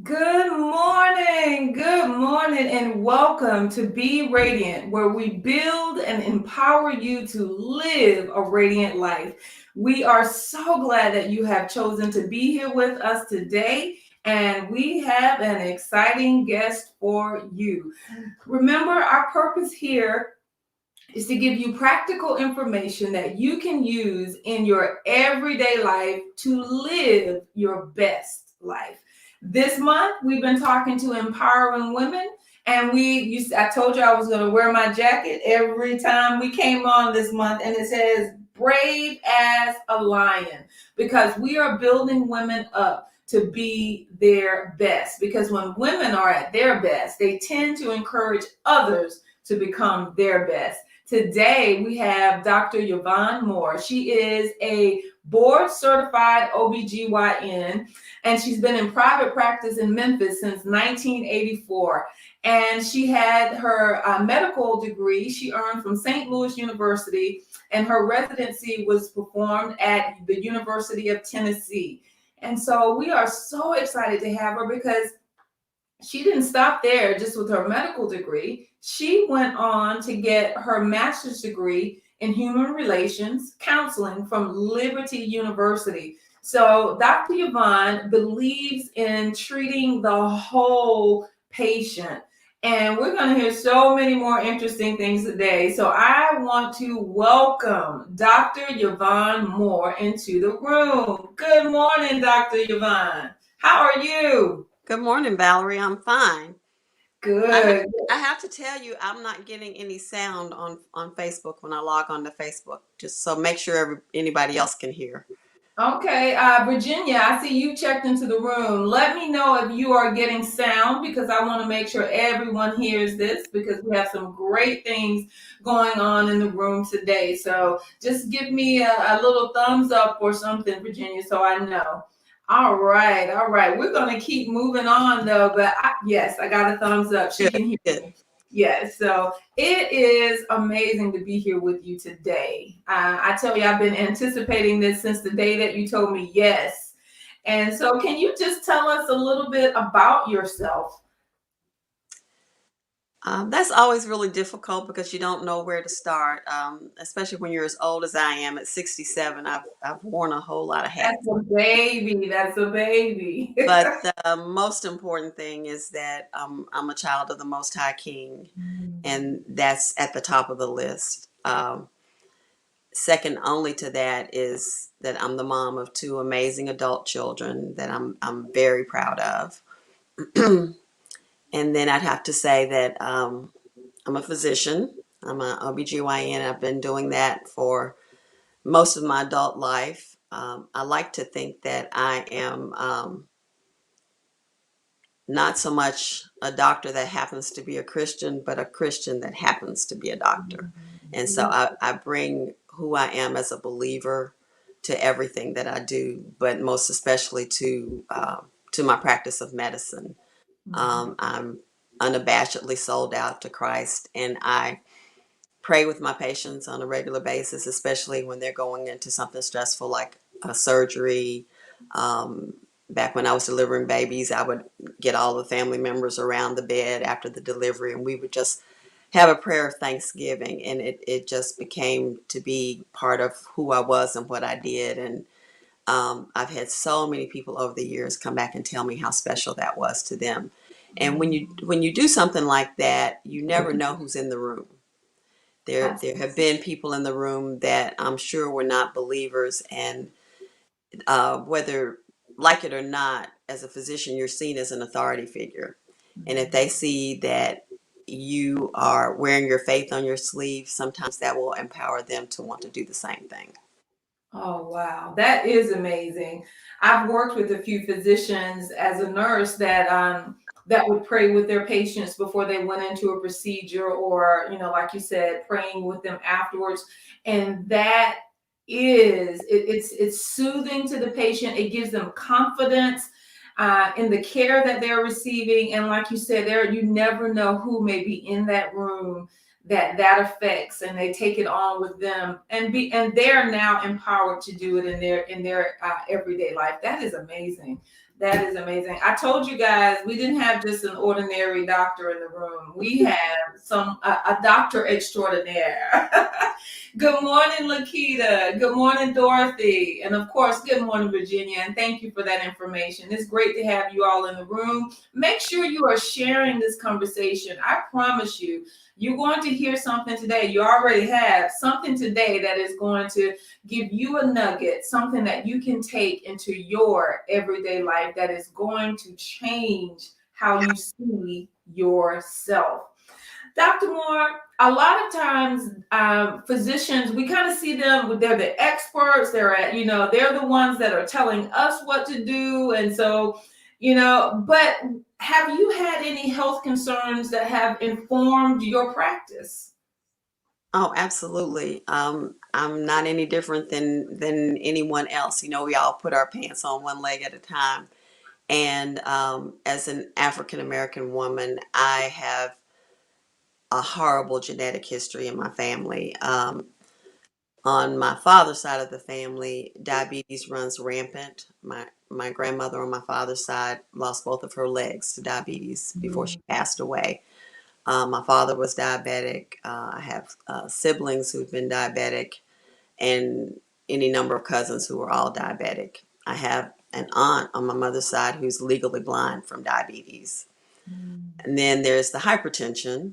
Good morning, and welcome to Be Radiant, where we build and empower you to live a radiant life. We are so glad that you have chosen to be here with us today, and we have an exciting guest for you. Remember, our purpose here is to give you practical information that you can use in your everyday life to live your best life. This month, we've been talking to empowering women, and I told you I was going to wear my jacket every time we came on this month, and it says brave as a lion, because we are building women up to be their best. Because when women are at their best, they tend to encourage others to become their best. Today, we have Dr. Yvonne Moore. She is a board certified OBGYN, and she's been in private practice in Memphis since 1984. And she had her medical degree she earned from St. Louis University, and her residency was performed at the University of Tennessee. And so we are so excited to have her because she didn't stop there just with her medical degree. She went on to get her master's degree in human relations counseling from Liberty University. So Dr. Yvonne believes in treating the whole patient. And we're going to hear so many more interesting things today. So I want to welcome Dr. Yvonne Moore into the room. Good morning, Dr. Yvonne. How are you? Good morning, Valerie. I'm fine. Good. I have to tell you, I'm not getting any sound on Facebook when I log on to Facebook. Just so make sure anybody else can hear. Okay, Virginia, I see you checked into the room. Let me know if you are getting sound because I want to make sure everyone hears this because we have some great things going on in the room today. So just give me a little thumbs up or something, Virginia, so I know. All right, all right. We're going to keep moving on though, but yes, I got a thumbs up. She Good, can hear good. me. Yes, so it is amazing to be here with you today. I tell you, I've been anticipating this since the day that you told me yes. And so, can you just tell us a little bit about yourself? That's always really difficult because you don't know where to start, especially when you're as old as I am at 67. I've worn a whole lot of hats. That's a baby. That's a baby. But the most important thing is that I'm a child of the Most High King, and that's at the top of the list. Second only to that is that I'm the mom of two amazing adult children that I'm very proud of. And then I'd have to say that I'm a physician. I'm an OBGYN. I've been doing that for most of my adult life. I like to think that I am not so much a doctor that happens to be a Christian, but a Christian that happens to be a doctor. And so I bring who I am as a believer to everything that I do, but most especially to my practice of medicine. I'm unabashedly sold out to Christ, and I pray with my patients on a regular basis, especially when they're going into something stressful like a surgery. Um, Back when I was delivering babies, I would get all the family members around the bed after the delivery, and we would just have a prayer of thanksgiving. And it just became to be part of who I was and what I did. And I've had so many people over the years come back and tell me how special that was to them. And when you do something like that, you never know who's in the room. There have been people in the room that I'm sure were not believers, and whether like it or not, as a physician, you're seen as an authority figure. And if they see that you are wearing your faith on your sleeve, sometimes that will empower them to want to do the same thing. Oh, wow. That is amazing. I've worked with a few physicians as a nurse that would pray with their patients before they went into a procedure or, like you said, praying with them afterwards. And that it's soothing to the patient. It gives them confidence in the care that they're receiving. And like you said, you never know who may be in that room that affects, and they take it on with them and they're now empowered to do it in their everyday life. That is amazing. That is amazing. I told you guys we didn't have just an ordinary doctor in the room. We have a doctor extraordinaire. Good morning, Lakita. Good morning, Dorothy. And of course, good morning, Virginia. And thank you for that information. It's great to have you all in the room. Make sure you are sharing this conversation. I promise you, you're going to hear something today. You already have something today that is going to give you a nugget, something that you can take into your everyday life that is going to change how you see yourself. Dr. Moore, a lot of times physicians, we kind of see them, they're the experts, they're the ones that are telling us what to do. And so, but have you had any health concerns that have informed your practice? Oh, absolutely. I'm not any different than anyone else. We all put our pants on one leg at a time. And as an African American woman, I have a horrible genetic history in my family. On my father's side of the family, diabetes runs rampant. My grandmother on my father's side lost both of her legs to diabetes before she passed away. My father was diabetic. I have siblings who've been diabetic, and any number of cousins who are all diabetic. I have an aunt on my mother's side who's legally blind from diabetes. And then there's the hypertension,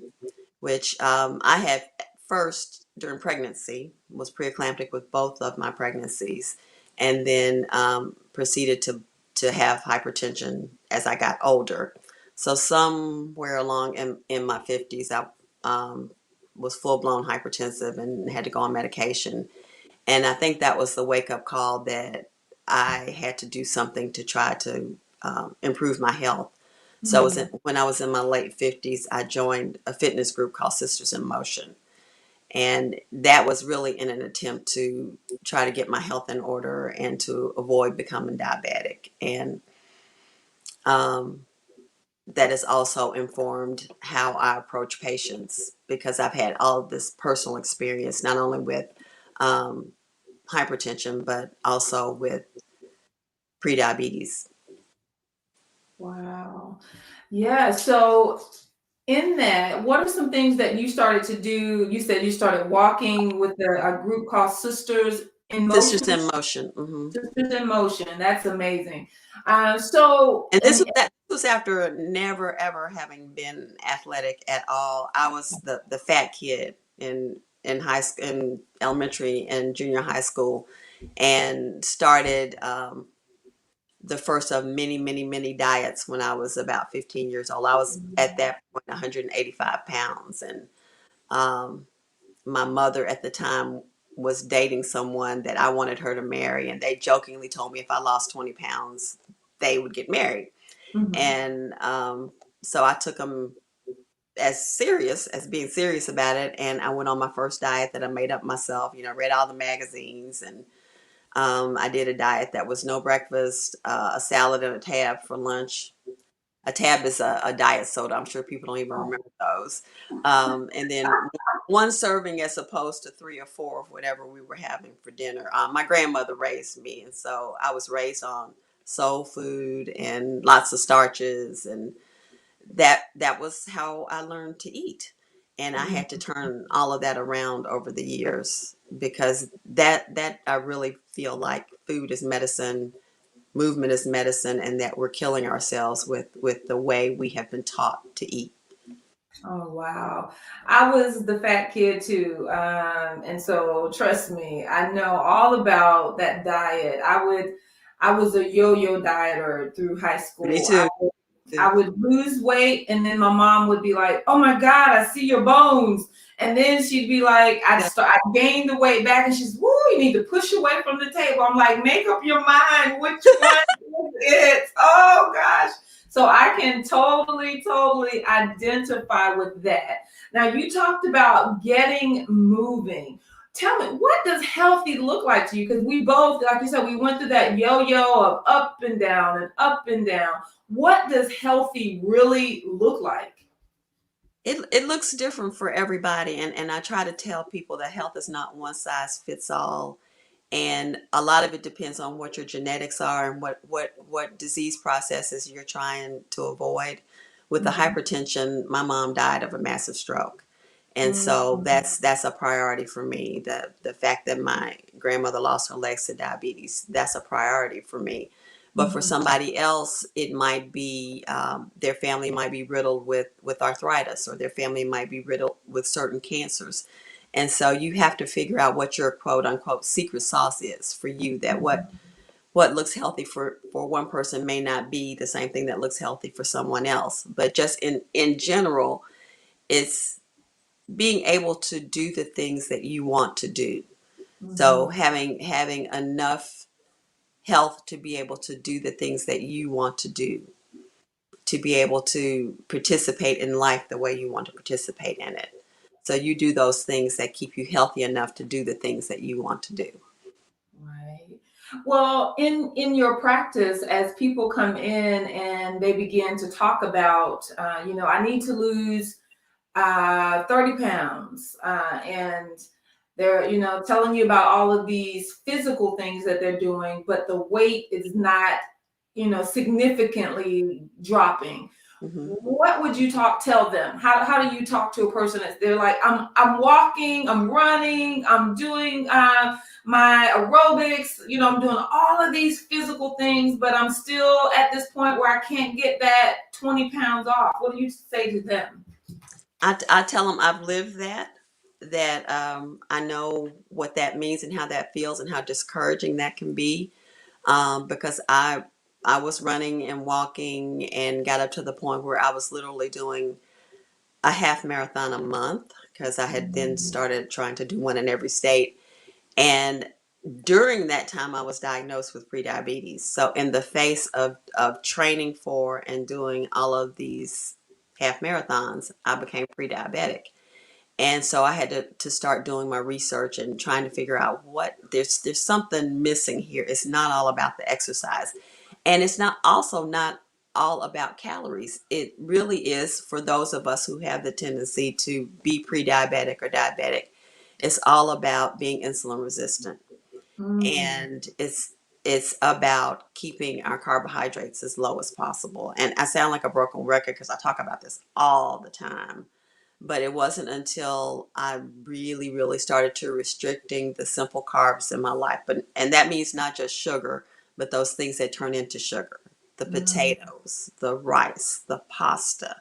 which I had first during pregnancy, was preeclamptic with both of my pregnancies, and then proceeded to have hypertension as I got older. So somewhere along in my 50s, I was full-blown hypertensive and had to go on medication. And I think that was the wake-up call that I had to do something to try to improve my health. So when I was in my late 50s, I joined a fitness group called Sisters in Motion. And that was really in an attempt to try to get my health in order and to avoid becoming diabetic. And um, that has also informed how I approach patients because I've had all of this personal experience, not only with um, hypertension, but also with prediabetes. Wow. Yeah. So, in that, what are some things that you started to do? You said you started walking with a group called Sisters in Sisters Motion. in Motion. Sisters in Motion. That's amazing. So, And and this was after never ever having been athletic at all. I was the fat kid in high school, in elementary and junior high school, and started the first of many, many, many diets when I was about 15 years old. I was at that point 185 pounds, and um, my mother at the time was dating someone that I wanted her to marry, and they jokingly told me if I lost 20 pounds, they would get married. Mhm. And so I took them as serious as being serious about it, and I went on my first diet that I made up myself. Read all the magazines, and I did a diet that was no breakfast, a salad and a tab for lunch. A tab is a diet soda. I'm sure people don't even remember those. And then one serving as opposed to three or four of whatever we were having for dinner. My grandmother raised me, and so I was raised on soul food and lots of starches, and that was how I learned to eat. And I had to turn all of that around over the years because that I really feel like food is medicine, movement is medicine, and that we're killing ourselves with the way we have been taught to eat. Oh wow. I was the fat kid too. And so trust me, I know all about that diet. I was a yo-yo dieter through high Me school. too. I would lose weight and then my mom would be like, "Oh my God, I see your bones." And then she'd be like, I gained the weight back and she's, "Woo, you need to push away from the table." I'm like, "Make up your mind. Which one is it?" Oh gosh. So I can totally identify with that. Now you talked about getting moving. Tell me, what does healthy look like to you? Because we both, like you said, we went through that yo-yo of up and down and up and down. What does healthy really look like? It looks different for everybody, and I try to tell people that health is not one size fits all. And a lot of it depends on what your genetics are and what disease processes you're trying to avoid. With the Mhm. hypertension, my mom died of a massive stroke. And so Mhm. that's a priority for me. The fact that my grandmother lost her legs to diabetes, that's a priority for me. But for Mhm. somebody else, it might be their family might be riddled with arthritis, or their family might be riddled with certain cancers. And so you have to figure out what your quote unquote secret sauce is for you, that what looks healthy for one person may not be the same thing that looks healthy for someone else. But just in general, it's being able to do the things that you want to do. So Mhm. having enough health to be able to do the things that you want to do, to be able to participate in life the way you want to participate in it. So you do those things that keep you healthy enough to do the things that you want to do. Right. Well, in your practice, as people come in and they begin to talk about, I need to lose 30 pounds, and they're, telling you about all of these physical things that they're doing, but the weight is not, significantly dropping. Hmm. What would you tell them? How do you talk to a person that they're like, I'm walking, I'm running, I'm doing my aerobics, I'm doing all of these physical things, but I'm still at this point where I can't get that 20 pounds off. What do you say to them? I tell them I've lived that I know what that means and how that feels and how discouraging that can be, because I was running and walking and got up to the point where I was literally doing a half marathon a month, because I had then started trying to do one in every state. And during that time, I was diagnosed with prediabetes. So, in the face of training for and doing all of these half marathons, I became pre-diabetic. And so I had to start doing my research and trying to figure out what there's something missing here. It's not all about the exercise. And it's not also not all about calories. It really is, for those of us who have the tendency to be pre-diabetic or diabetic. It's all about being insulin resistant. Mm. And it's about keeping our carbohydrates as low as possible. And I sound like a broken record because I talk about this all the time, but it wasn't until I really, really started to restricting the simple carbs in my life. And that means not just sugar, but those things that turn into sugar. The Mm. potatoes, the rice, the pasta,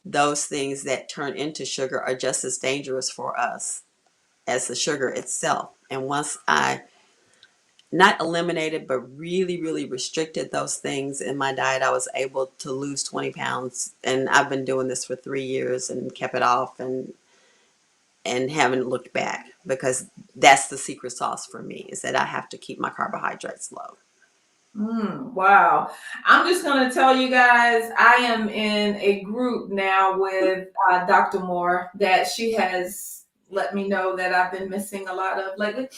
those things that turn into sugar are just as dangerous for us as the sugar itself. And once I not eliminated, but really, really restricted those things in my diet, I was able to lose 20 pounds. And I've been doing this for 3 years and kept it off, and haven't looked back, because that's the secret sauce for me, is that I have to keep my carbohydrates low. Wow. I'm just going to tell you guys, I am in a group now with Dr. Moore that she has let me know that I've been missing a lot of lately.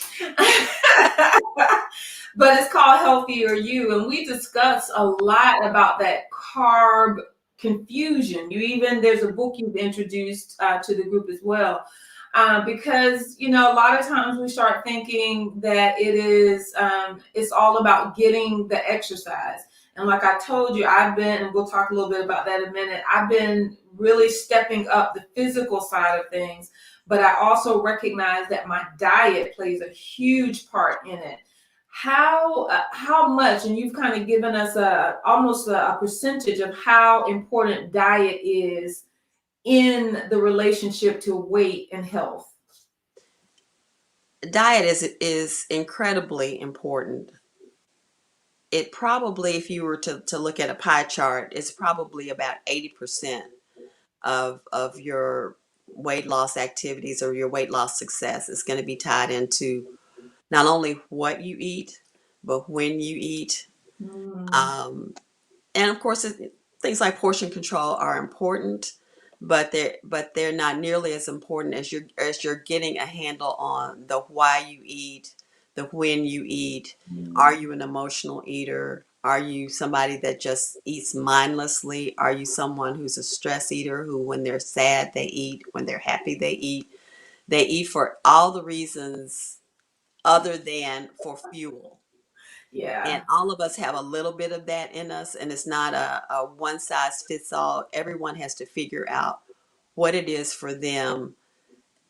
But it's called Healthier You. And we discuss a lot about that carb confusion. There's a book you've introduced to the group as well. Because a lot of times we start thinking that it's all about getting the exercise, and like I told you, and we'll talk a little bit about that in a minute, I've been really stepping up the physical side of things, but I also recognize that my diet plays a huge part in it. How much, and you've kind of given us almost a percentage of how important diet is in the relationship to weight and health. Diet is incredibly important. It probably, if you were to look at a pie chart, it's probably about 80% of your weight loss activities or your weight loss success is going to be tied into not only what you eat, but when you eat. Mm, Um, and of course, things like portion control are important, but they're not nearly as important as you're getting a handle on the why you eat, the when you eat. Are mm, you an emotional eater? Are you somebody that just eats mindlessly? Are you someone who's a stress eater, who when they're sad they eat, when they're happy they eat? They eat for all the reasons other than for fuel. And Yeah. all of us have a little bit of that in us, and it's not a one size fits all. Everyone has to figure out what it is for them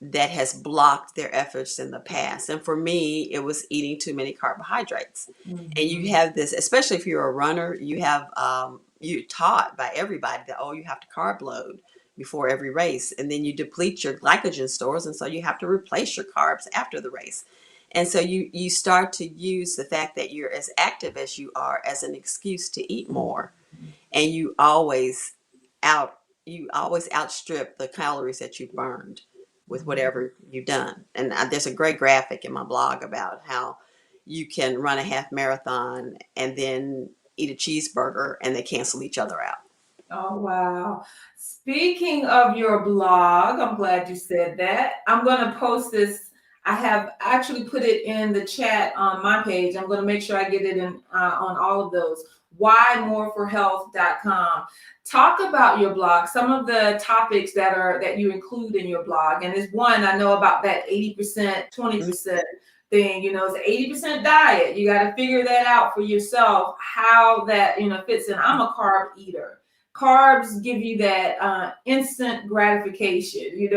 that has blocked their efforts in the past. And for me, it was eating too many carbohydrates. And you Mhm. have this, especially if you're a runner, you have you're taught by everybody that, oh, you have to carb load before every race, and then you deplete your glycogen stores, and so you have to replace your carbs after the race. And so you start to use the fact that you're as active as you are as an excuse to eat more, and out you always outstrip the calories that you burned with whatever you've done. And there's a great graphic in my blog about how you can run a half marathon and then eat a cheeseburger and they cancel each other out. Oh, wow. Speaking of your blog, I'm glad you said that. I'm going to post this. I have actually put it in the chat on my page. I'm going to make sure I get it in on all of those. whymoreforhealth.com. Talk about your blog, some of the topics that you include in your blog. And there's one I know about, that 80%, 20% thing. It's an 80% diet. You got to figure that out for yourself, how that fits in. I'm a carb eater. Carbs give you that instant gratification.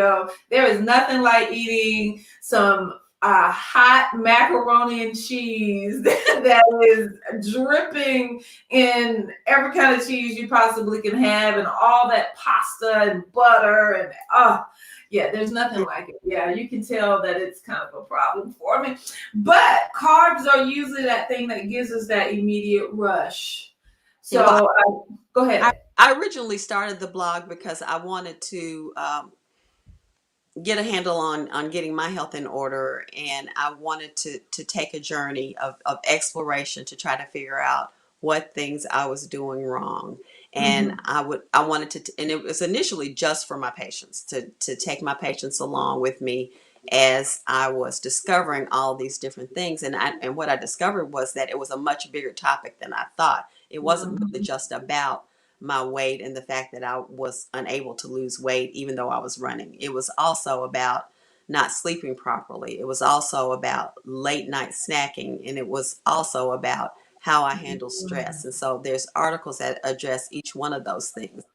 There is nothing like eating some hot macaroni and cheese that is dripping in every kind of cheese you possibly can have, and all that pasta and butter, and yeah, there's nothing like it. Yeah, you can tell that it's kind of a problem for me. But carbs are usually that thing that gives us that immediate rush. Well, So go ahead. I originally started the blog because I wanted to get a handle on getting my health in order, and I wanted to take a journey of exploration to try to figure out what things I was doing wrong. And Mhm. I wanted to, and it was initially just for my patients, to take my patients along with me as I was discovering all these different things. And what I discovered was that it was a much bigger topic than I thought. It wasn't really Mhm. just about my weight and the fact that I was unable to lose weight even though I was running. It was also about not sleeping properly. It was also about late night snacking, and it was also about how I handle stress. And so there's articles that address each one of those things.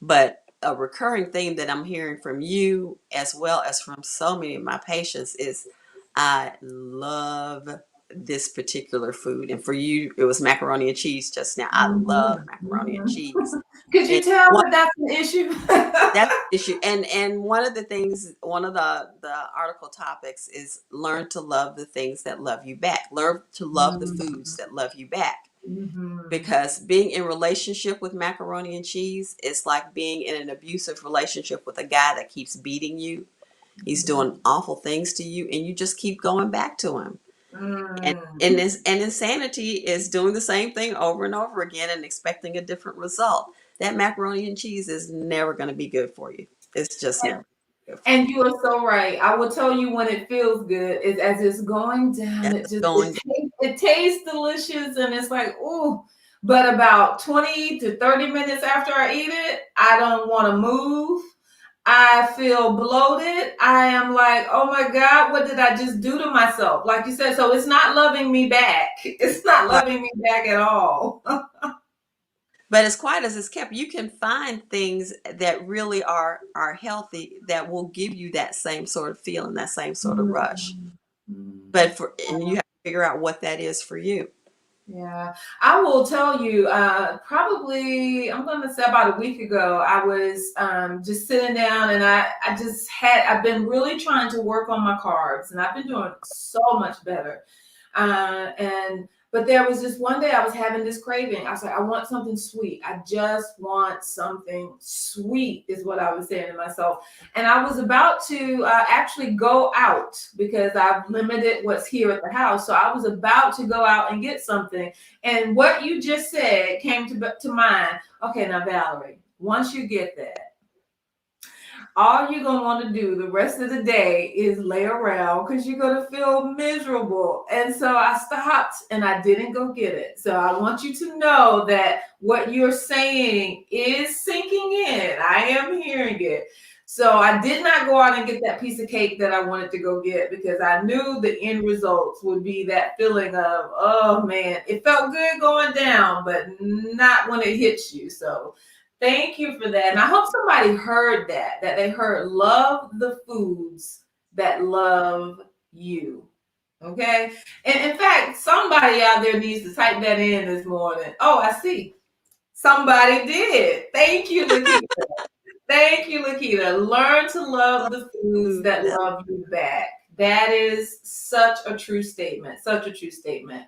But a recurring theme that I'm hearing from you as well as from so many of my patients is, I love this particular food. And for you, it was macaroni and cheese just now. I love Mhm. macaroni and Mhm. cheese. Could you And tell one, that that's an issue? that's the issue. And one of the things, one of the article topics is learn to love the things that love you back. Learn to love the foods that love you back, Mhm. because being in relationship with macaroni and cheese is like being in an abusive relationship with a guy that keeps beating you. He's doing awful things to you, and you just keep going back to him. And Mm. insanity is doing the same thing over and over again and expecting a different result. That macaroni and cheese is never going to be good for you. It's just never good for And you are so right. I will tell you, when it feels good, is as it's going you. down. It It's just going it tastes delicious, and it's like, ooh. But about 20 to 30 minutes after I eat it, I don't want to move. I feel bloated. I am like, oh my God, what did I just do to myself? Like you said, so it's not loving me back. It's not right. loving me back at all. But as quiet as it's kept, you can find things that really are healthy that will give you that same sort of feeling, that same sort of rush. Mm, mm. And you have to figure out what that is for you. Yeah, I will tell you, probably, I'm going to say about a week ago, I was just sitting down, and I've been really trying to work on my carbs, and I've been doing so much better. But there was this one day I was having this craving. I was like, I want something sweet. I just want something sweet, is what I was saying to myself. And I was about to actually go out because I've limited what's here at the house. So I was about to go out and get something. And what you just said came to mind. Okay, now, Valerie, once you get that, all you're gonna want to do the rest of the day is lay around because you're gonna feel miserable. And so I stopped and I didn't go get it. So I want you to know that what you're saying is sinking in. I am hearing it. So I did not go out and get that piece of cake that I wanted to go get because I knew the end results would be that feeling of, oh man, it felt good going down, but not when it hits you. So thank you for that. And I hope somebody heard that they heard love the foods that love you. Okay. And in fact, somebody out there needs to type that in this morning. Oh, I see. Somebody did. Thank you, Lakita. Thank you, Lakita. Learn to love the foods that love you back. That is such a true statement. Such a true statement.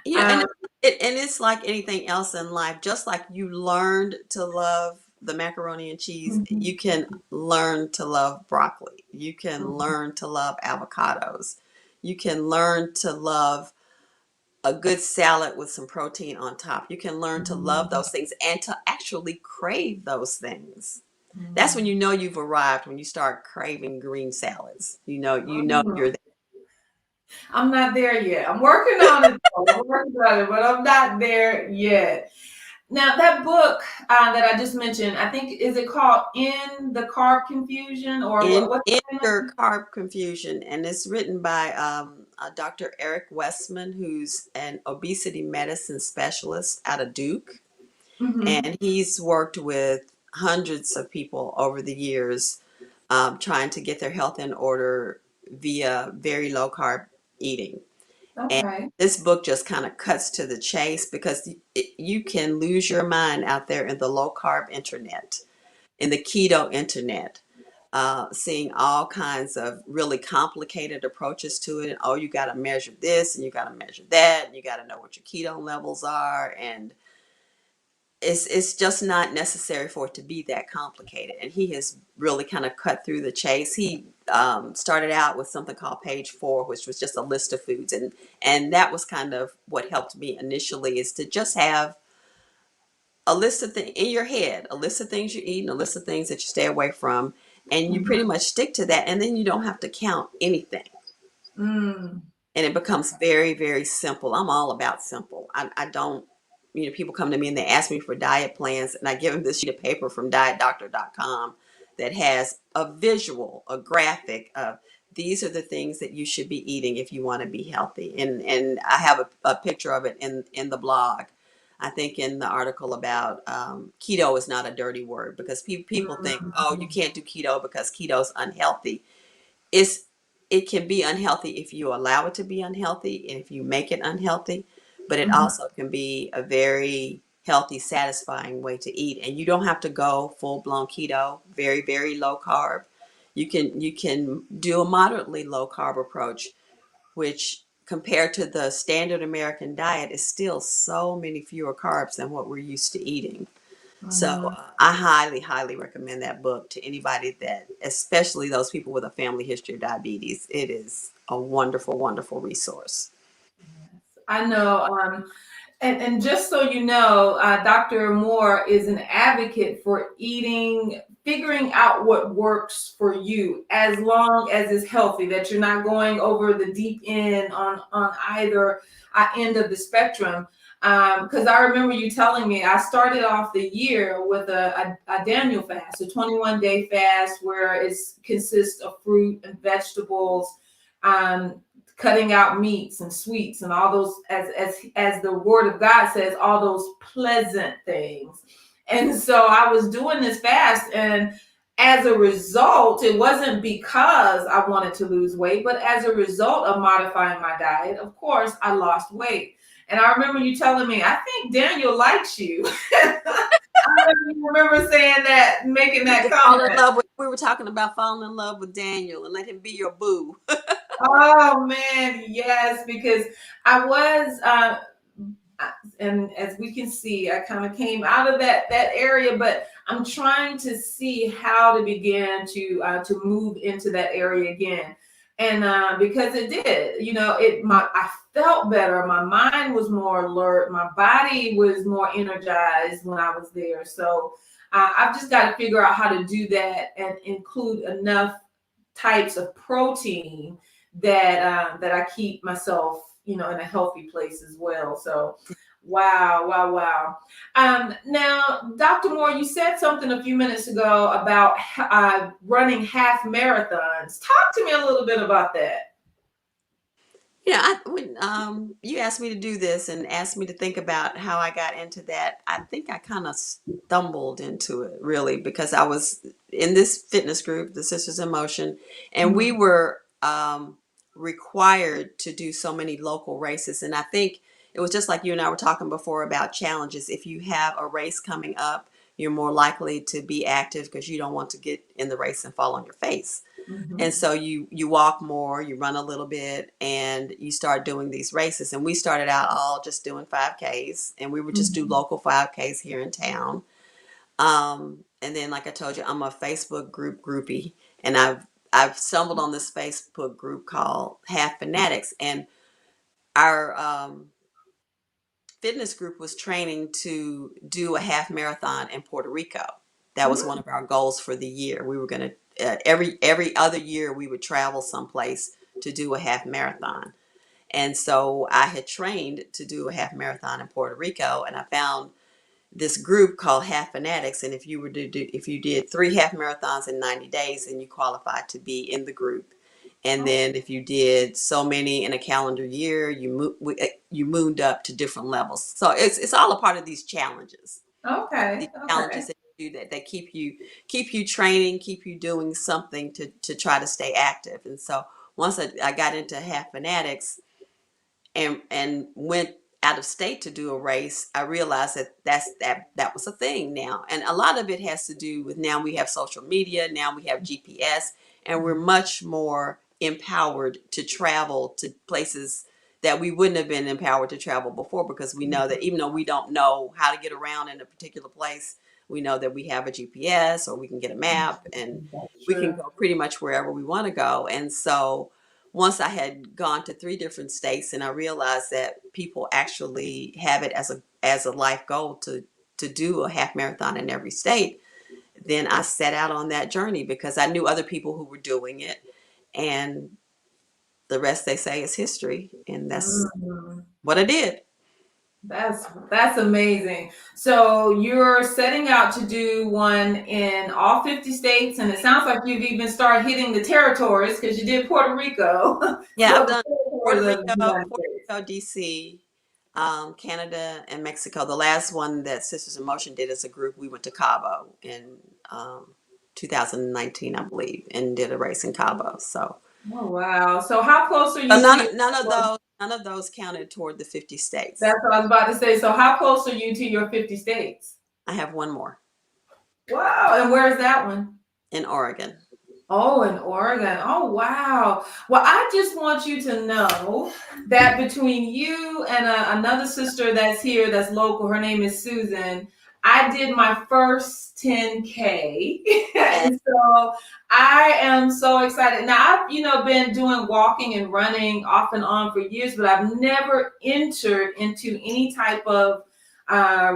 Yeah, Um, and it's like anything else in life. Just like you learned to love the macaroni and cheese, mhm, you can learn to love broccoli. You can mhm, learn to love avocados. You can learn to love a good salad with some protein on top. You can learn to love mhm, those things and to actually crave those things. That's when mhm. you know you've arrived, when you start craving green salads. You know Mhm. you're there. I'm not there yet. I'm working on it. Though. I'm working on it, but I'm not there yet. Now that book that I just mentioned, I think is it called "In the Carb Confusion" or what? What's In the your name? Carb Confusion, and it's written by Dr. Eric Westman, who's an obesity medicine specialist out of Duke, Mm-hmm. and he's worked with hundreds of people over the years, trying to get their health in order via very low carb eating. And Okay. this book just kind of cuts to the chase because you can lose your mind out there in the low carb internet, in the keto internet, seeing all kinds of really complicated approaches to it. Oh, you got to measure this and you got to measure that, and you got to know what your ketone levels are, and it's just not necessary for it to be that complicated. And he has really kind of cut through the chase. He started out with something called Page 4, which was just a list of foods, and that was kind of what helped me initially, is to just have a list of things in your head, a list of things you eat, and a list of things that you stay away from, and you Mm-hmm. pretty much stick to that, and then you don't have to count anything, Mm. and it becomes very, very simple. I'm all about simple. I don't, people come to me and they ask me for diet plans, and I give them this sheet of paper from dietdoctor.com that has a visual, a graphic of these are the things that you should be eating if you want to be healthy. And I have a picture of it in the blog. I think in the article about keto is not a dirty word, because people think, oh, you can't do keto because keto's unhealthy. It's it can be unhealthy if you allow it to be unhealthy and if you make it unhealthy, but it Mhm. also can be a very healthy, satisfying way to eat. And you don't have to go full blown keto, very, very low carb. You can do a moderately low carb approach, which compared to the standard American diet is still so many fewer carbs than what we're used to eating. So Mhm. I highly, highly recommend that book to anybody that, especially those people with a family history of diabetes. It is a wonderful, wonderful resource. I know. And just so you know, Dr. Moore is an advocate for eating, figuring out what works for you, as long as it's healthy. That you're not going over the deep end on either end of the spectrum. Because I remember you telling me I started off the year with a Daniel fast, a 21-day fast where it consists of fruit and vegetables. Cutting out meats and sweets and all those, as the word of God says, all those pleasant things. And so I was doing this fast, and as a result, it wasn't because I wanted to lose weight, but as a result of modifying my diet, of course, I lost weight. And I remember you telling me, I think Daniel likes you. I remember saying that, making You need that to fall in comment. love with. We were talking about falling in love with Daniel and let him be your boo. Oh man, yes, because I was and as we can see, I kind of came out of that area, but I'm trying to see how to begin to move into that area again. And because it did, I felt better. My mind was more alert. My body was more energized when I was there. So I've just got to figure out how to do that and include enough types of protein that I keep myself, in a healthy place as well. So Wow, wow, wow. Now, Dr. Moore, you said something a few minutes ago about running half marathons. Talk to me a little bit about that. Yeah, when you asked me to do this and asked me to think about how I got into that, I think I kind of stumbled into it really because I was in this fitness group, the Sisters in Motion, and we Mhm, were required to do so many local races. And I think it was just like you and I were talking before about challenges. If you have a race coming up, you're more likely to be active because you don't want to get in the race and fall on your face. And mhm, so you walk more, you run a little bit, and you start doing these races. And we started out all just doing 5Ks, and we would just do mhm. local 5Ks here in town. And then, like I told you, I'm a Facebook groupie, and I've stumbled on this Facebook group called HalfFanatics, and our fitness group was training to do a half marathon in Puerto Rico. That was one of our goals for the year. We were going to every other year we would travel someplace to do a half marathon. And so I had trained to do a half marathon in Puerto Rico, and I found this group called HalfFanatics. And if you were to do, if you did 3 half marathons in 90 days, then you qualified to be in the group. And Oh, then if you did so many in a calendar year, you moved up to different levels. So it's all a part of these challenges. okay, These okay. challenges that you do that keep you training, keep you doing something to try to stay active. And so once I got into Half Fanatics, and went out of state to do a race, I realized that was a thing now. And a lot of it has to do with now we have social media, now we have GPS, and we're much more empowered to travel to places that we wouldn't have been empowered to travel before, because we know that even though we don't know how to get around in a particular place, we know that we have a GPS or we can get a map, and That's we can true. go pretty much wherever we want to go. And so once I had gone to 3 different states, and I realized that people actually have it as a life goal to do a half marathon in every state, then I set out on that journey because I knew other people who were doing it, and the rest they say is history, and that's Mhm. what I did. That's amazing. So you're setting out to do one in all 50 states, and it sounds like you've even started hitting the territories because you did Puerto Rico. Yeah, So I've the done territories Puerto of the Rico, United Puerto States. Rico, DC, Canada, and Mexico. The last one that Sisters in Motion did as a group, we went to Cabo in um, 2019, I believe, and did a race in Cabo. So Oh wow. So how close are so you to your none of those counted toward the 50 states. That's what I was about to say. So how close are you to your 50 states? I have one more Wow. And where is that one? in Oregon. Oh, in Oregon. Oh, wow. Well, I just want you to know that between you and another sister that's here, that's local, her name is Susan, I did my first 10K. And And so I am so excited. Now, I've, been doing walking and running off and on for years, but I've never entered into any type of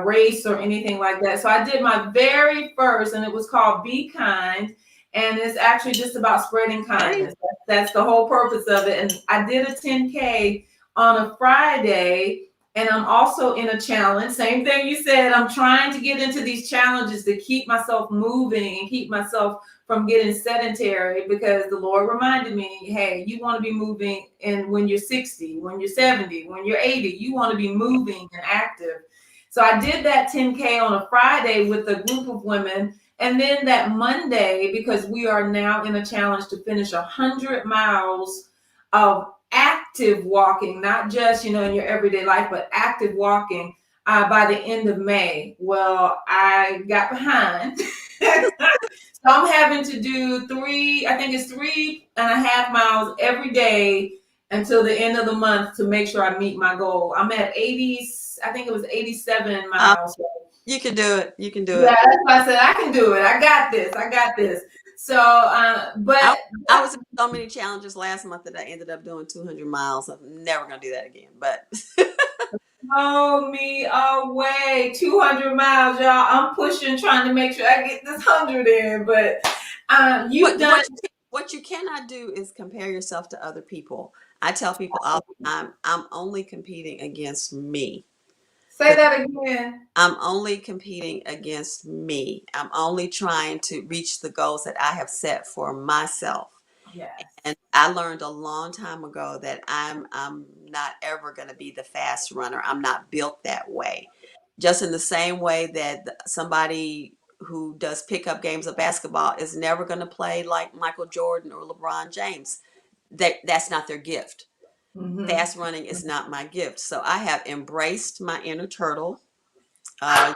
race or anything like that. So I did my very first, and it was called Be Kind, and it's actually just about spreading hey, kindness. That's the whole purpose of it. And I did a 10K on a Friday, and I'm also in a challenge. Same thing you said. I'm trying to get into these challenges to keep myself moving and keep myself from getting sedentary, because the Lord reminded me, hey, you want to be moving, and when you're 60, when you're 70, when you're 80, you want to be moving and active. So I did that 10K on a Friday with a group of women, and then that Monday, because we are now in a challenge to finish 100 miles of active walking, not just, in your everyday life, but active walking by the end of May. Well, I got behind. So I'm having to do I think it's 3.5 miles every day until the end of the month to make sure I meet my goal. I'm at 80, I think it was 87 um, miles. you can do it. You can do Yeah, it. that's why I said I can do it. I got this. I got this. So, I, but I was in so many challenges last month that I ended up doing 200 miles. I'm never going to do that again. But blow me away. 200 miles, y'all. I'm pushing, trying to make sure I get this 100 in. But you've what done. what you cannot do is compare yourself to other people. I tell people all the time, I'm only competing against me. Say that again. I'm only competing against me. I'm only trying to reach the goals that I have set for myself. Yes. And I learned a long time ago that I'm not ever going to be the fast runner. I'm not built that way. Just in the same way that somebody who does pickup games of basketball is never going to play like Michael Jordan or LeBron James. That's not their gift. Mm-hmm. Fast running is not my gift. So I have embraced my inner turtle. Uh,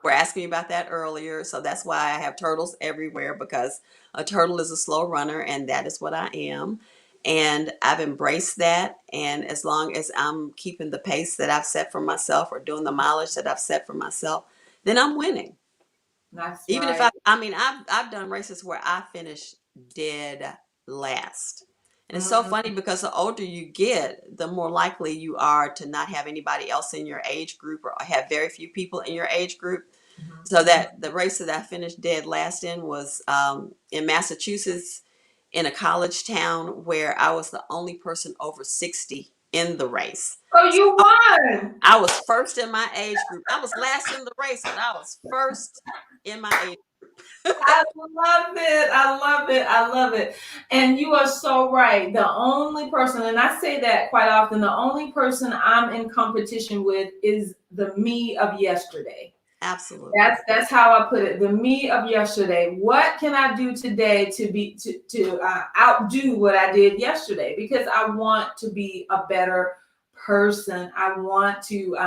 were asking me about that earlier. So that's why I have turtles everywhere, because a turtle is a slow runner, and that is what I am. And I've embraced that. And as long as I'm keeping the pace that I've set for myself or doing the mileage that I've set for myself, then I'm winning. That's Even if right. I've done races where I finish dead last. And it's so Mm-hmm. funny because the older you get, the more likely you are to not have anybody else in your age group or have very few people in your age group. So that the race that I finished dead last in was in Massachusetts, in a college town where I was the only person over 60 in the race. So So you won. I was first in my age group. I was last in the race, but I was first in my age. I love it. I love it. I love it. And you are so right. The only person, and I say that quite often, the only person I'm in competition with is the me of yesterday. Absolutely. That's how I put it. The me of yesterday. What can I do today to outdo what I did yesterday? Because I want to be a better person. I want to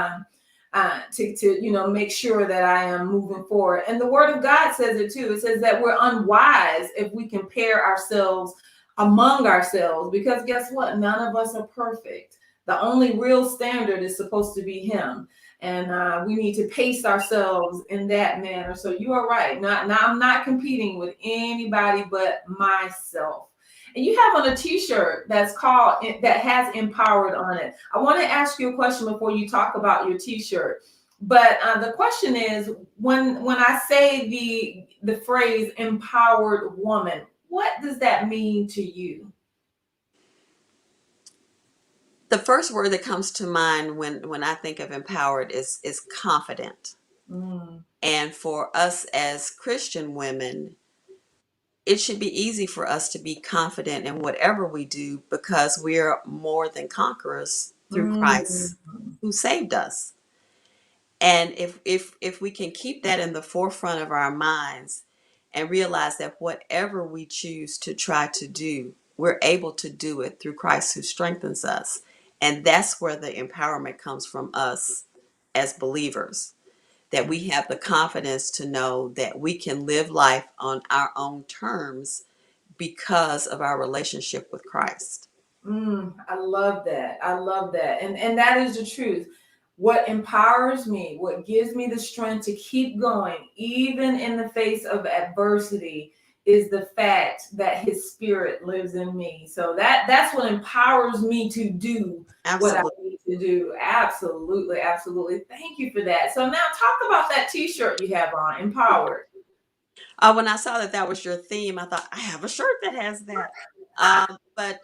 make sure that I am moving forward. And the Word of God says it too. It says that we're unwise if we compare ourselves among ourselves. Because guess what? None of us are perfect. The only real standard is supposed to be Him, and we need to pace ourselves in that manner. So you are right. I'm not competing with anybody but myself. And you have on a T-shirt that has empowered on it. I want to ask you a question before you talk about your T-shirt. But the question is, when I say the phrase empowered woman, what does that mean to you? The first word that comes to mind when I think of empowered is confident. Mm, And for us as Christian women, it should be easy for us to be confident in whatever we do because we're more than conquerors through mm, Christ who saved us. And if we can keep that in the forefront of our minds and realize that whatever we choose to try to do, we're able to do it through Christ who strengthens us. And that's where the empowerment comes from us as believers, that we have the confidence to know that we can live life on our own terms because of our relationship with Christ. I love that. I love that. And that is the truth. What empowers me, what gives me the strength to keep going, even in the face of adversity, is the fact that His Spirit lives in me. So that's what empowers me to do what I Absolutely. need to do. Absolutely, absolutely. Thank you for that. So now talk about that T-shirt you have on, empowered. When I saw that that was your theme, I thought I have a shirt that has that. But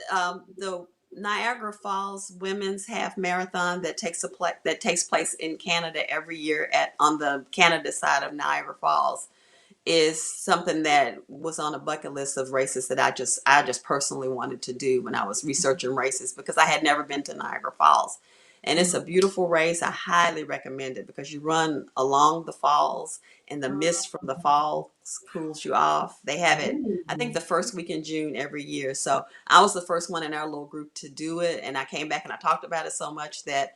the Niagara Falls Women's Half Marathon that takes place in Canada every year at on the Canada side of Niagara Falls is something that was on a bucket list of races that I just personally wanted to do when I was researching races because I had never been to Niagara Falls. And it's a beautiful race. I highly recommend it because you run along the falls and the mist from the falls cools you off. They have it, I think, Ooh. the first week in June every year. So I was the first one in our little group to do it. And I came back and I talked about it so much that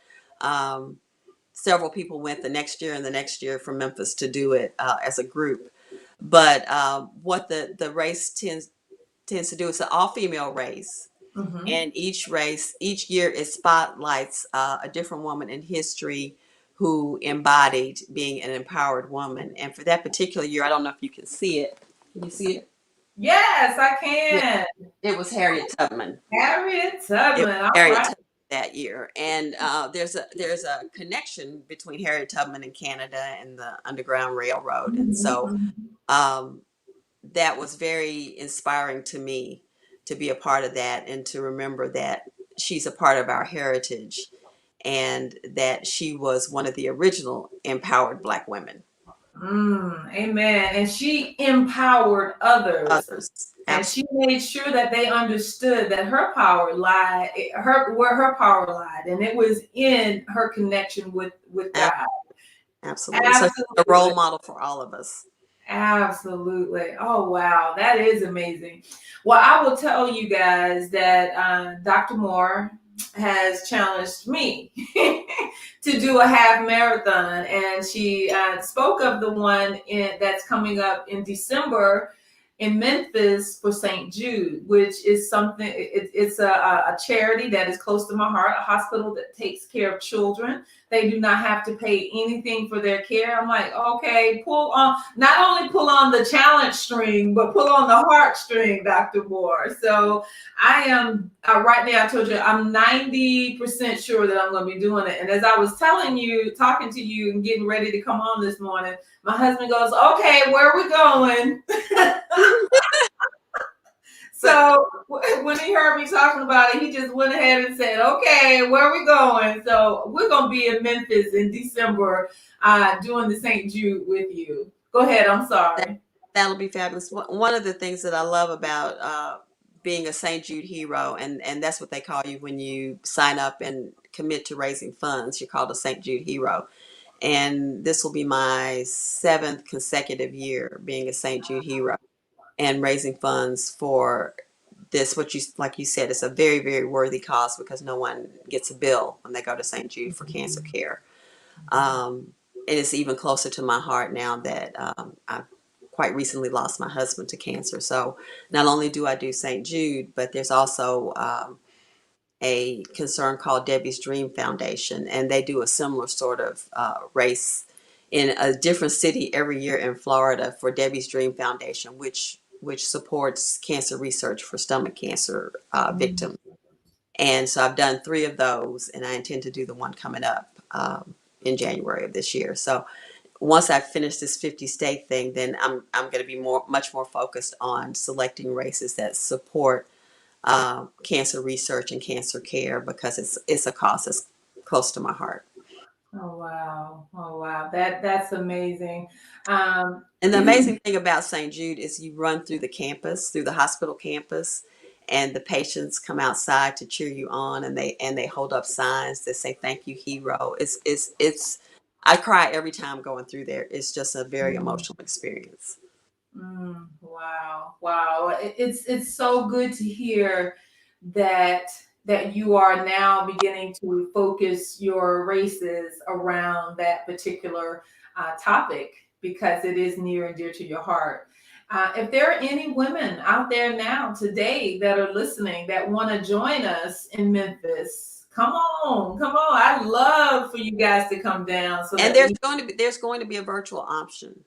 several people went the next year and the next year from Memphis to do it as a group. But what the race tends to do, it's an all female race, Mm-hmm. and each year it spotlights a different woman in history who embodied being an empowered woman. And for that particular year, I don't know if you can see it. Can you see it? Yes, I Yeah. can. It was Harriet Tubman. Harriet It was Tubman. All Harriet right. Tubman that year, and there's a connection between Harriet Tubman and Canada and the Underground Railroad, and so Mhm. um, that was very inspiring to me to be a part of that and to remember that she's a part of our heritage. and that she was one of the original empowered Black women. Amen. And she empowered others. Others, And she absolutely, made sure that they understood that her power lied, where her power lied, and it was in her connection with God. absolutely. So she's a Absolutely. role model for all of us. Absolutely. Oh, wow. That is amazing. Well, I will tell you guys that Dr. Moore has challenged me to do a half marathon. And she spoke of the one that's coming up in December in Memphis for St. Jude, which is something, it's a charity that is close to my heart, a hospital that takes care of children. They do not have to pay anything for their care. I'm like, okay, pull on, not only pull on the challenge string, but pull on the heartstring, Dr. Moore. So I am, right now, I told you, I'm 90% sure that I'm going to be doing it. And as I was telling you, talking to you and getting ready to come on this morning, my husband goes, okay, where are we going? But So when he heard me talking about it, he just went ahead and said, okay, where are we going? So we're going to be in Memphis in December doing the St. Jude with you. Go ahead. I'm that, sorry. that'll be fabulous. One of the things that I love about being a St. Jude hero, and that's what they call you when you sign up and commit to raising funds, you're called a St. Jude hero. And this will be my 7th consecutive year being a St. Jude hero and raising funds for this, what you, like you said, it's a very, very worthy cause because no one gets a bill when they go to St. Jude for cancer care. And it's even closer to my heart now that I quite recently lost my husband to cancer. So not only do I do St. Jude, but there's also a concern called Debbie's Dream Foundation, and they do a similar sort of race in a different city every year in Florida for Debbie's Dream Foundation, which supports cancer research for stomach cancer victims. And so I've done 3 of those, and I intend to do the one coming up in January of this year. So once I finish this 50 state thing, then I'm going to be much more focused on selecting races that support cancer research and cancer care because it's a cause that's close to my heart. Oh, wow. Oh, wow. That's amazing. Um, And the amazing thing about St. Jude is you run through the campus, through the hospital campus, and the patients come outside to cheer you on, and they hold up signs that say "Thank you, hero." It's I cry every time going through there. It's just a very emotional experience. Wow, wow. It's so good to hear that you are now beginning to focus your races around that particular topic because it is near and dear to your heart. If there are any women out there now today that are listening that want to join us in Memphis, come on, come on. I'd love for you guys to come down so And that we. there's going to be a virtual option.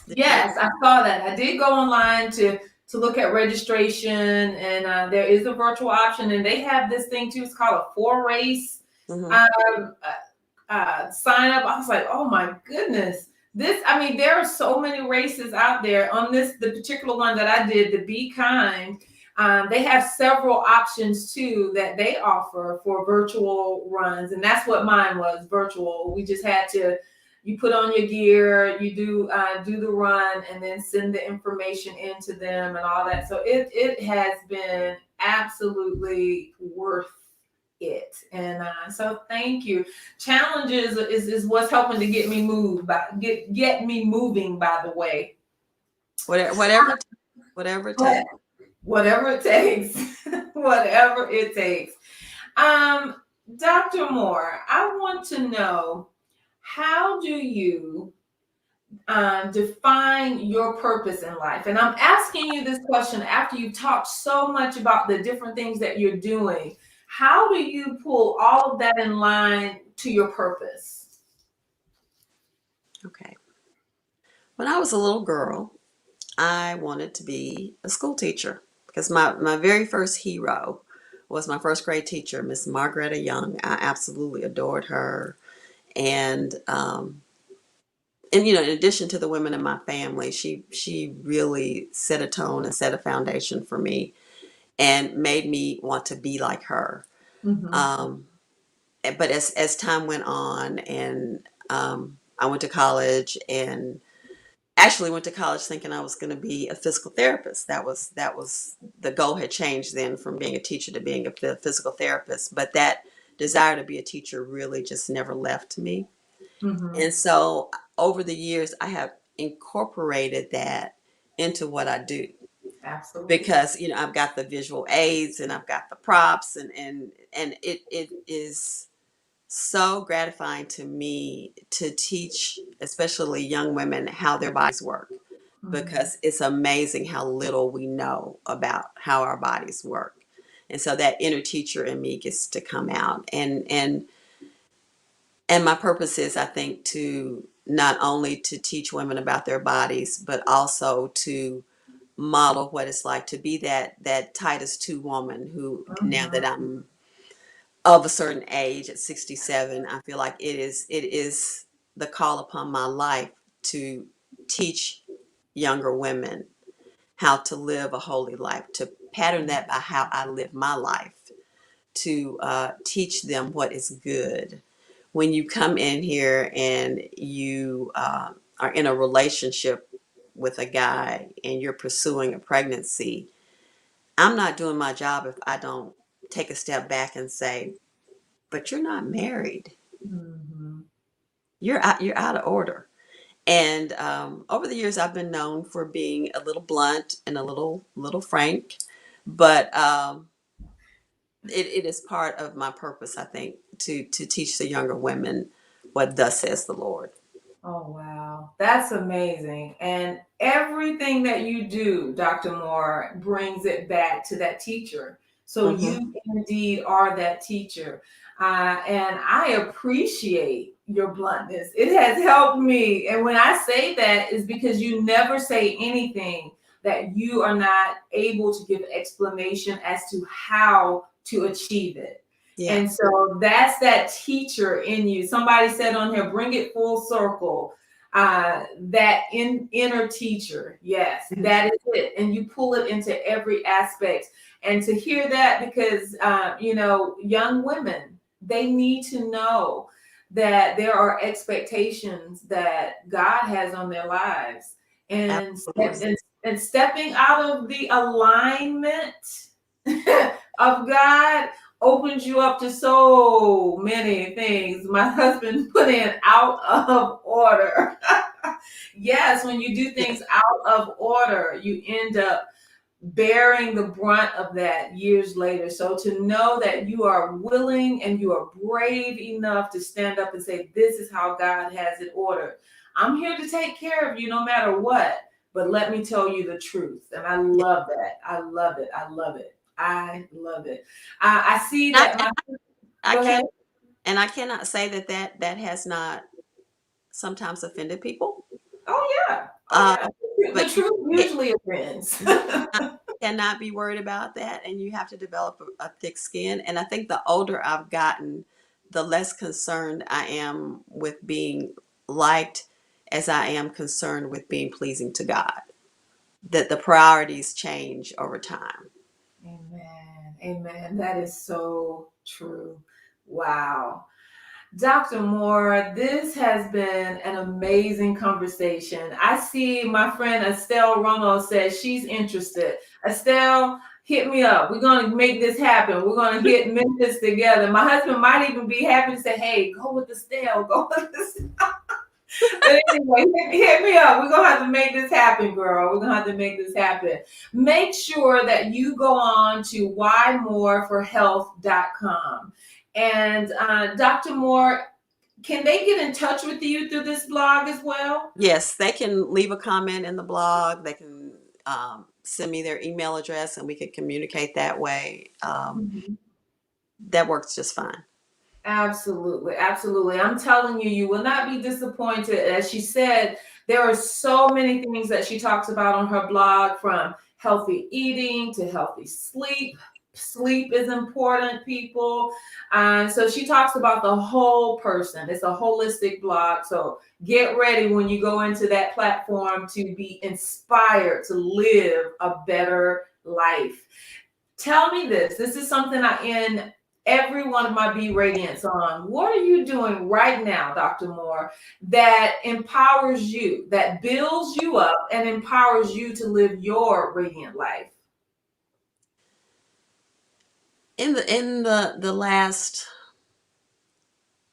Yes, I saw that. I did go online to look at registration, and there is a virtual option, and they have this thing too. It's called a 4 race Mhm. um, sign up. I was like, oh my goodness, this. I mean, there are so many races out there. On the particular one that I did, the Be Kind. They have several options too that they offer for virtual runs, and that's what mine was, virtual. We just had to, you put on your gear, you do the run, and then send the information into them and all that. So it has been absolutely worth it. And so thank you. Challenges is what's helping to get me moved by get me moving, by the way. Whatever, whatever it takes. Whatever it takes. Whatever it takes. Um, Dr. Moore, I want to know, how do you define your purpose in life? And I'm asking you this question after you've talked so much about the different things that you're doing. How do you pull all of that in line to your purpose? Okay. When I was a little girl, I wanted to be a school teacher because my very first hero was my first grade teacher, Miss Margaretta Young. I absolutely adored her. And and in addition to the women in my family, she really set a tone and set a foundation for me and made me want to be like her. Mm-hmm. Um, but as time went on, and I went to college, and actually went to college thinking I was going to be a physical therapist. That was the goal had changed then from being a teacher to being a physical therapist. But that desire to be a teacher really just never left me. Mm-hmm. And so over the years, I have incorporated that into what I do, Absolutely. because I've got the visual aids and I've got the props, and it is so gratifying to me to teach, especially young women, how their bodies work, Mm-hmm. because it's amazing how little we know about how our bodies work. And so that inner teacher in me gets to come out, and my purpose is, I think, to not only to teach women about their bodies, but also to model what it's like to be that Titus 2 woman who, now that Mm-hmm. I'm of a certain age at 67, I feel like it is the call upon my life to teach younger women how to live a holy life, to pattern that by how I live my life, to teach them what is good. When you come in here and you are in a relationship with a guy and you're pursuing a pregnancy, I'm not doing my job if I don't take a step back and say, but you're not married. Mm-hmm. You're out of order. And over the years, I've been known for being a little blunt and a little frank, but it is part of my purpose, I think, to teach the younger women what thus says the Lord. Oh, wow. That's amazing. And everything that you do, Dr. Moore, brings it back to that teacher. So Hmm. you indeed are that teacher. And I appreciate your bluntness. It has helped me. And when I say that, is because you never say anything that you are not able to give explanation as to how to achieve it. Yeah. And so that's that teacher in you. Somebody said on here, bring it full circle. That inner teacher. Yes, Mhm. that is it. And you pull it into every aspect. And to hear that, because, young women, they need to know that there are expectations that God has on their lives. And, Absolutely. and stepping out of the alignment of God opens you up to so many things. My husband put in out of order. Yes, when you do Yeah. things out of order, you end up bearing the brunt of that years later. So to know that you are willing and you are brave enough to stand up and say, this is how God has it ordered. I'm here to take care of you no matter what. But let me tell you the truth. And I Yeah. love that. I love it. I love it. I love it. I see And that I, my, I go can't, ahead. and I cannot say that has not sometimes offended people. Oh, yeah. Oh, Uh, yeah. The but truth usually wins. you cannot be worried about that, and you have to develop a thick skin. And I think the older I've gotten, the less concerned I am with being liked as I am concerned with being pleasing to God. That the priorities change over time. Amen. Amen. That is so true. Wow. Dr. Moore, this has been an amazing conversation. I see my friend Estelle Romo says she's interested. Estelle, hit me up. We're going to make this happen. We're going to hit Memphis together. My husband might even be happy to say, hey, go with Estelle. Go with Estelle. But anyway, hit me up. We're gonna have to make this happen, girl. We're gonna have to make this happen. Make sure that you go on to whymoreforhealth.com. And Dr. Moore, can they get in touch with you through this blog as well? Yes, they can leave a comment in the blog. They can send me their email address, and we can communicate that way. Mhm. That works just fine. Absolutely, absolutely. I'm telling you, you will not be disappointed. As she said, there are so many things that she talks about on her blog, from healthy eating to healthy sleep. Sleep is important, people. So she talks about the whole person. It's a holistic blog. So get ready when you go into that platform to be inspired to live a better life. Tell me this. This is something I end every one of my Be Radiance on, what are you doing right now, Dr. Moore, that empowers you, that builds you up and empowers you to live your radiant life? In the last,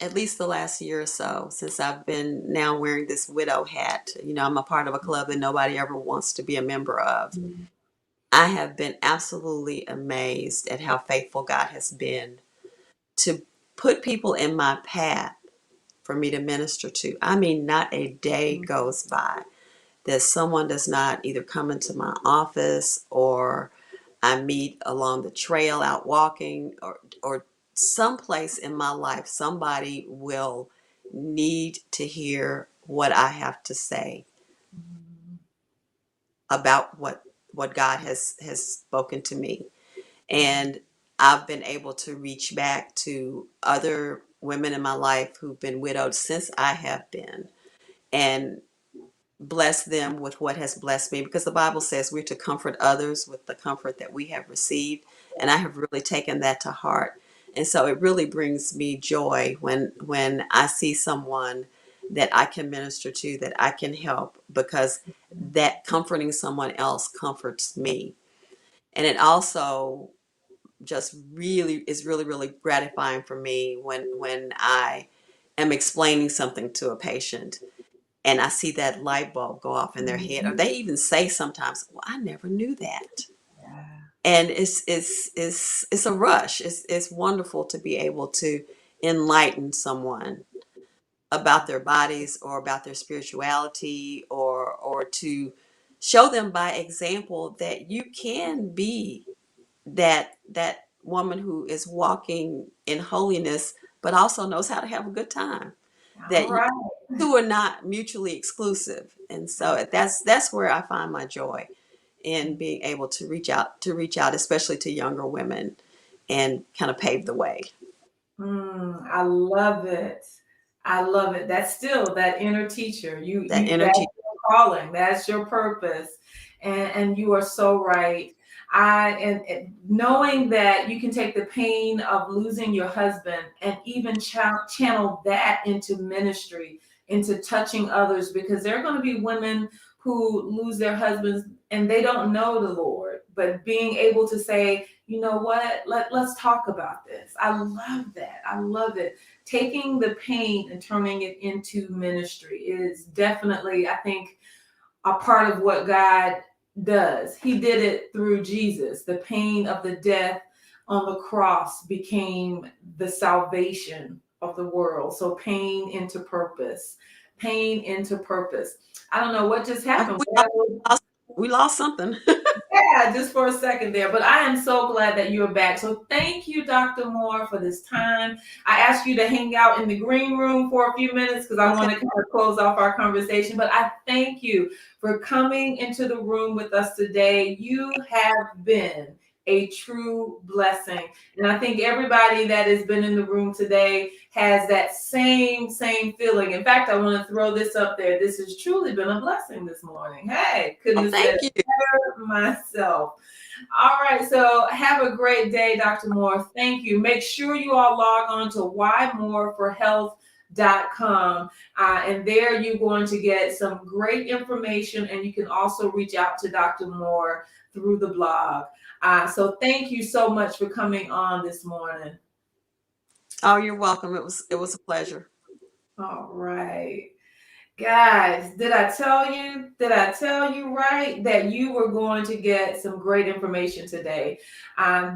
at least the last year or so, since I've been now wearing this widow hat, I'm a part of a club that nobody ever wants to be a member of. I have been absolutely amazed at how faithful God has been to put people in my path for me to minister to. I mean, not a day goes by that someone does not either come into my office, or I meet along the trail out walking, or someplace in my life, somebody will need to hear what I have to say about what God has spoken to me. And I've been able to reach back to other women in my life who've been widowed since I have been, and bless them with what has blessed me, because the Bible says we're to comfort others with the comfort that we have received. And I have really taken that to heart. And so it really brings me joy when I see someone that I can minister to, that I can help, because that comforting someone else comforts me. And it also just really is really, really gratifying for me when I am explaining something to a patient and I see that light bulb go off in their head, or they even say sometimes, "Well, I never knew that." And it's a rush. It's wonderful to be able to enlighten someone about their bodies, or about their spirituality, or to show them by example that you can be that woman who is walking in holiness, but also knows how to have a good time. All That right. two are not mutually exclusive. And so that's where I find my joy, in being able to reach out especially to younger women, and kind of pave the way. I love it. I love it. That's still that inner teacher. That That's energy. your calling. That's your purpose. And you are so right. And knowing that you can take the pain of losing your husband and even channel that into ministry, into touching others, because there are going to be women who lose their husbands and they don't know the Lord, but being able to say, you know what, let's talk about this. I love that. I love it. Taking the pain and turning it into ministry is definitely, I think, a part of what God does. He did it through Jesus. The pain of the death on the cross became the salvation of the world. So pain into purpose. Pain into purpose. I don't know what just Like happened. we lost something. Yeah, just for a second there. But I am so glad that you're back. So thank you, Dr. Moore, for this time. I asked you to hang out in the green room for a few minutes because I Okay. want to kind of close off our conversation. But I thank you for coming into the room with us today. You have been a true blessing. And I think everybody that has been in the room today has that same feeling. In fact, I want to throw this up there. This has truly been a blessing this morning. Hey, Oh, couldn't have said thank you. myself. All right, so have a great day, Dr. Moore. Thank you. Make sure you all log on to whymoreforhealth.com. And there you're going to get some great information, and you can also reach out to Dr. Moore through the blog. So thank you so much for coming on this morning. Oh, you're welcome. It was a pleasure. All right. Guys, did I tell you? Did I tell you right that you were going to get some great information today?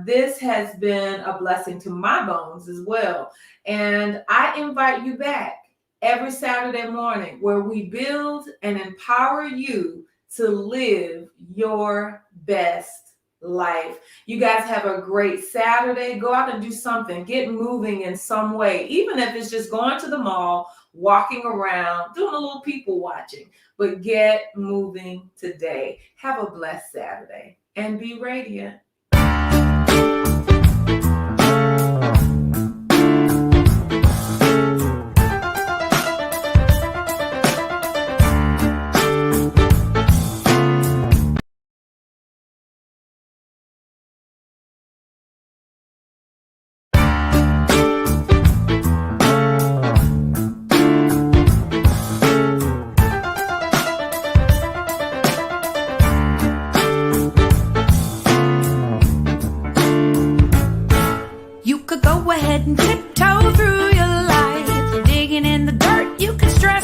This has been a blessing to my bones as well. And I invite you back every Saturday morning where we build and empower you to live your best life. You guys have a great Saturday. Go out and do something. Get moving in some way, even if it's just going to the mall, walking around, doing a little people watching, but get moving today. Have a blessed Saturday and be radiant.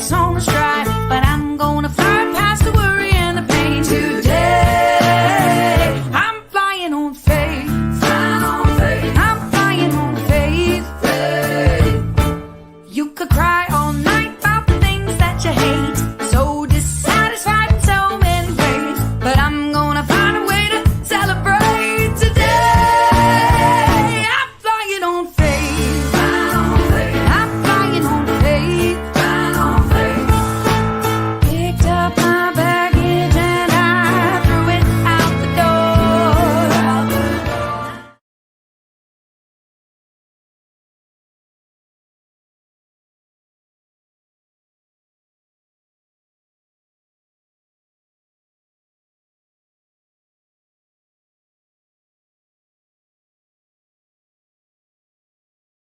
songs dry.